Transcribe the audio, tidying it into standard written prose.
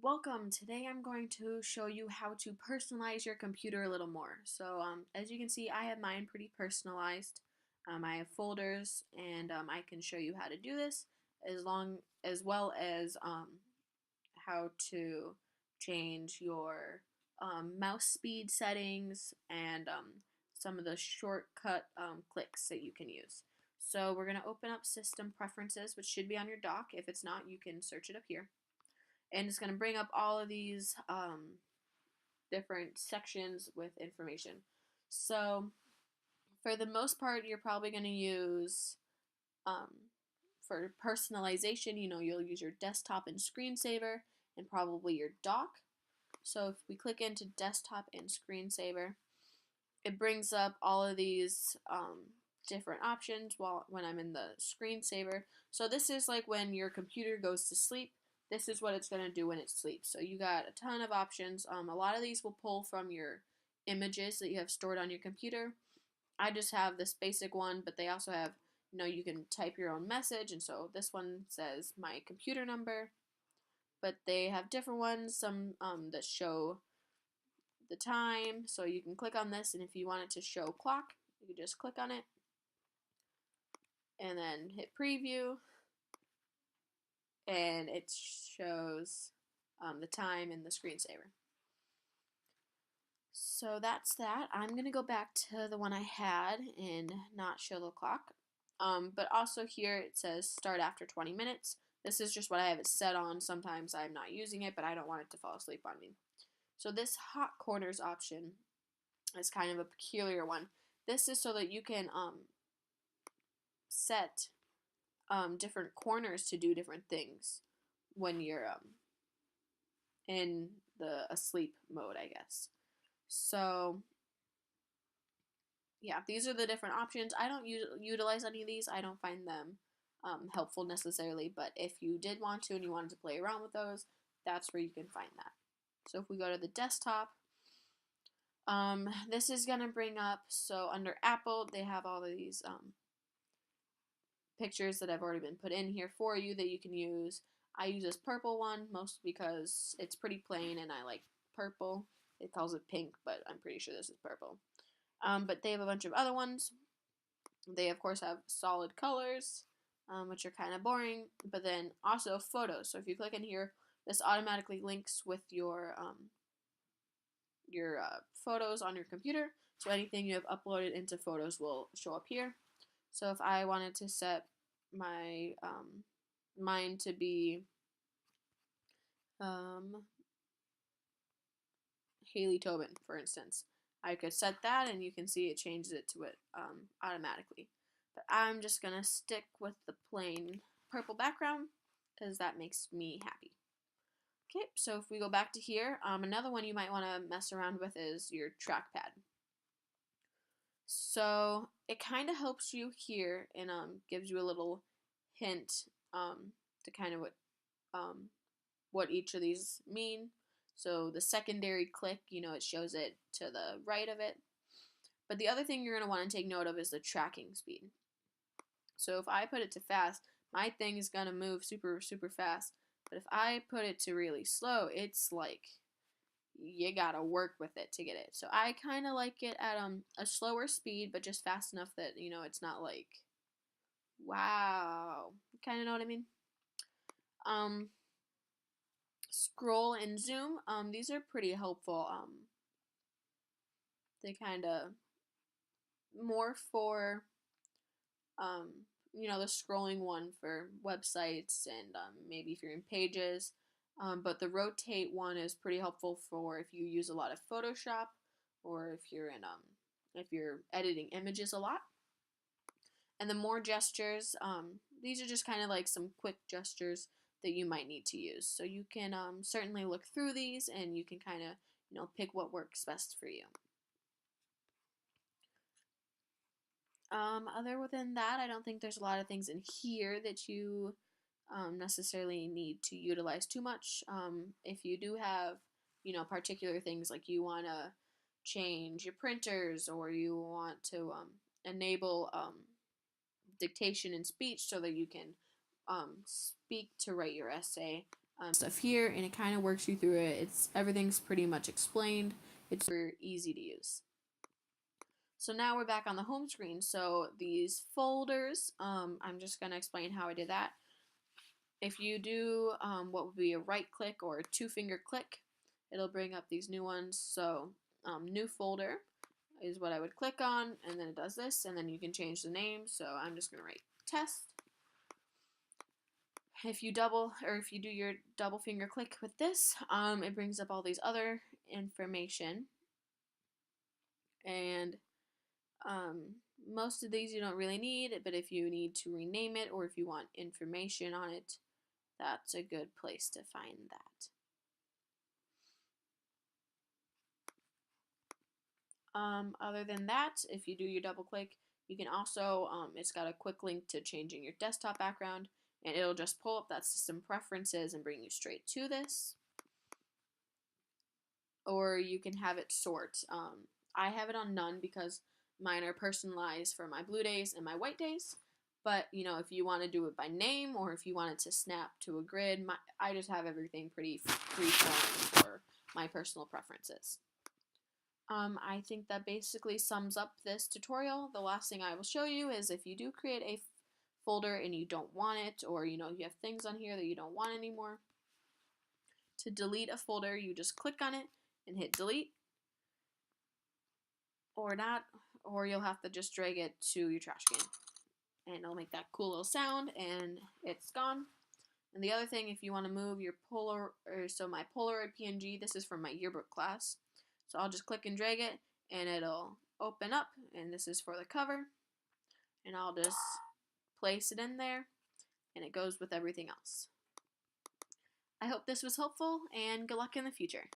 Welcome. Today I'm going to show you how to personalize your computer a little more. As you can see, I have mine pretty personalized. I have folders, and I can show you how to do this, as well as how to change your mouse speed settings and some of the shortcut clicks that you can use. So we're going to open up System Preferences, which should be on your dock. If it's not, you can search it up here, and it's going to bring up all of these different sections with information. So for the most part, you're probably going to use, um, for personalization, you'll use your desktop and screensaver and probably your dock. So if we click into desktop and screensaver, it brings up all of these different options when I'm in the screensaver. So this is like when your computer goes to sleep. This is what it's going to do when it sleeps. So you got a ton of options. A lot of these will pull from your images that you have stored on your computer. I just have this basic one, but they also have, you can type your own message. And so this one says my computer number, but they have different ones, some that show the time. So you can click on this, and if you want it to show clock, you can just click on it and then hit preview, and it shows the time in the screensaver. So that's that. I'm going to go back to the one I had and not show the clock. But also here it says start after 20 minutes. This is just what I have it set on. Sometimes I'm not using it, but I don't want it to fall asleep on me. So this hot corners option is kind of a peculiar one. This is so that you can set different corners to do different things when you're in the asleep mode, I guess. So yeah, these are the different options. I don't utilize any of these. I don't find them helpful necessarily, but if you did want to and you wanted to play around with those, that's where you can find that. So if we go to the desktop, this is going to bring up, so under Apple, they have all of these pictures that have already been put in here for you that you can use. I use this purple one mostly because it's pretty plain and I like purple. It calls it pink, but I'm pretty sure this is purple. But they have a bunch of other ones. They, of course, have solid colors, which are kind of boring, but then also photos. So if you click in here, this automatically links with your photos on your computer. So anything you have uploaded into photos will show up here. So if I wanted to set my mine to be Haley Tobin, for instance, I could set that, and you can see it changes it to it automatically. But I'm just going to stick with the plain purple background because that makes me happy. Okay, so if we go back to here, another one you might want to mess around with is your trackpad. So it kind of helps you here and gives you a little hint to kind of what each of these mean. So the secondary click, it shows it to the right of it. But the other thing you're going to want to take note of is the tracking speed. So if I put it to fast, my thing is going to move super, super fast. But if I put it to really slow, it's like you got to work with it to get it. So I kind of like it at a slower speed, but just fast enough that, it's not like, wow. Kind of know what I mean? Scroll and zoom. These are pretty helpful. They kind of more for the scrolling one for websites and maybe if you're in pages. But the rotate one is pretty helpful for if you use a lot of Photoshop or if you're editing images a lot. And the more gestures, these are just kind of like some quick gestures that you might need to use. So you can certainly look through these and you can kind of pick what works best for you. Other than that, I don't think there's a lot of things in here that you necessarily need to utilize too much. If you do have, particular things like you want to change your printers or you want to enable dictation and speech so that you can speak to write your essay, stuff here, and it kind of works you through it. Everything's pretty much explained. It's super easy to use. So now we're back on the home screen. So these folders, I'm just going to explain how I did that. If you do what would be a right click or a 2-finger click, it'll bring up these new ones. So new folder is what I would click on, and then it does this, and then you can change the name. So I'm just going to write test. If you do your double finger click with this, it brings up all these other information, and most of these you don't really need, but if you need to rename it or if you want information on it, that's a good place to find that. Other than that, if you do your double click, you can also, it's got a quick link to changing your desktop background, and it'll just pull up that system preferences and bring you straight to this. Or you can have it sort. I have it on none because mine are personalized for my blue days and my white days. But, you know, if you want to do it by name or if you want it to snap to a grid, I just have everything pretty freeform for my personal preferences. I think that basically sums up this tutorial. The last thing I will show you is if you do create a folder and you don't want it, or you have things on here that you don't want anymore, to delete a folder, you just click on it and hit delete, or not, or you'll have to just drag it to your trash can, and it'll make that cool little sound, and it's gone. And the other thing, if you want to move your my Polaroid PNG, this is from my yearbook class, so I'll just click and drag it, and it'll open up, and this is for the cover, and I'll just place it in there, and it goes with everything else. I hope this was helpful, and good luck in the future.